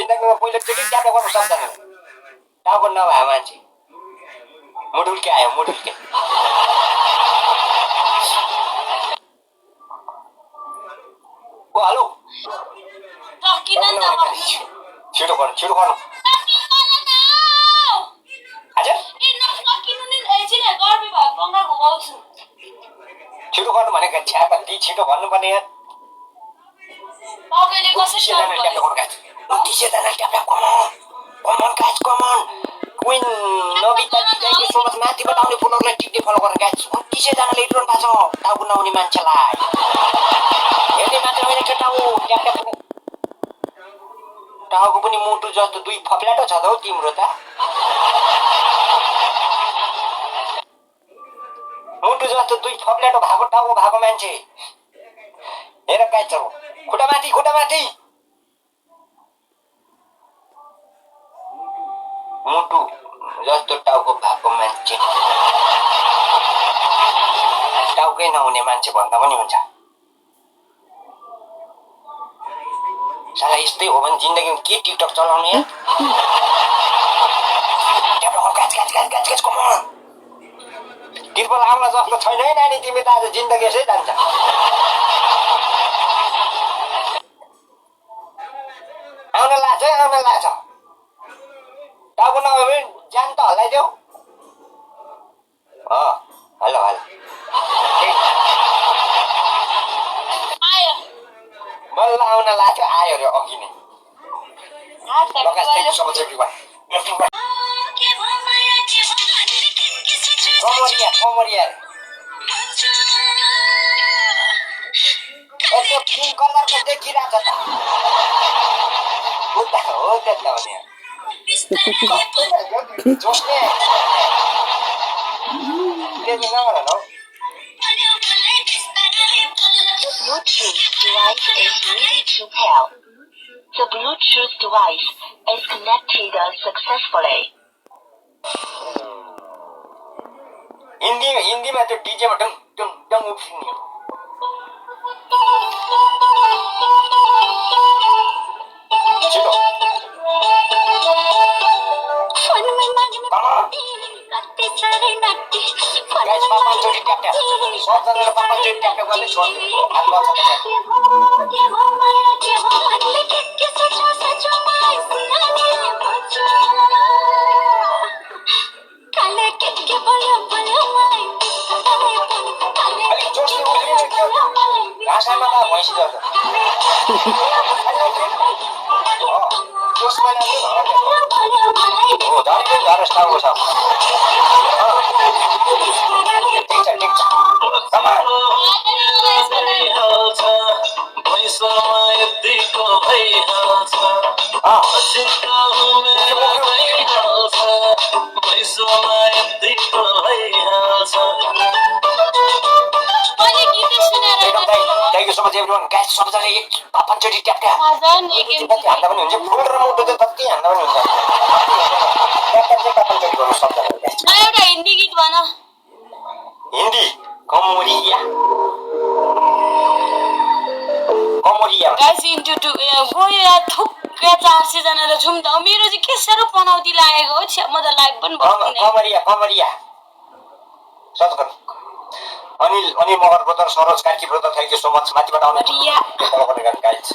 जिन्दगीमा पहिलोचोटि ट्याप गर्न सक्दैन टाउको नभए मान्छे मुडुल्के आयो मुडुल्के ओ हेलो छिटो गर्नु छिटो गर्नु छिटो गर्नु भनेको छ्यापत्ती छिटो भन्नुपर्ने यार क्विन नबिता दिदीको सोच माथिबाट आउने फलोहरूलाई टिप्ने फलो गर्न गाइस 29 जनाले इन्ट्रोन भएको छ टाउको नहुने मान्छेलाई हेर्ने मात्र होइन केटा हो टाउको पनि मुटु जस्तो दुई फप्लाटो छ त हौ तिम्रो त मुटु जस्तो दुई फप्लाटो भएको टाउको भएको मान्छे हेर गाइस खुट्टा माथि मुटु जस्तो टाउको भएको मान्छे टाउकै नहुने मान्छे भन्दा पनि हुन्छ साला यस्तै हो भने जिन्दगीमा के टिकटक चलाउने यार तिर्पल आउन जस्तो छैन है नानी तिमी त आज जिन्दगी यसै जान्छ आउन लाग्छ टाउको नभए पनि जान त हल्लाइदेऊ हेलो बल्ल आउन लाग्यो आयो रे अघि नै कमरिया त्यो पिङ्क कलरको देखिरहेको छ त हो त्यता हो नि जोस्ने The Bluetooth device is connected successfully. हिन्दीमा त्यो डीजेमा डङ उफ्रिने छिटो Thank you so much everyone guys सबैजनाले एक पाँचचोटी ट्याप्ट्या हान्दा पनि हुन्छ फुल र मुटु त कति हान्दा पनि हुन्छ ट्याप्ट्या पाँचचोटी गर्नु सक्दैन गाइस म एउटा हिन्दी गीत भन हिन्दी कमरिया गाइस इन्टु टु गयो यार थुक्का 400 जनाले झुम त मेरो चाहिँ के साह्रो पनौती लागेको हो म त लाइभ पनि बस्दिन कमरिया सत्कर Anil Magar brother Saroj Karki brother thank you so much माथिबाट आउने गाइस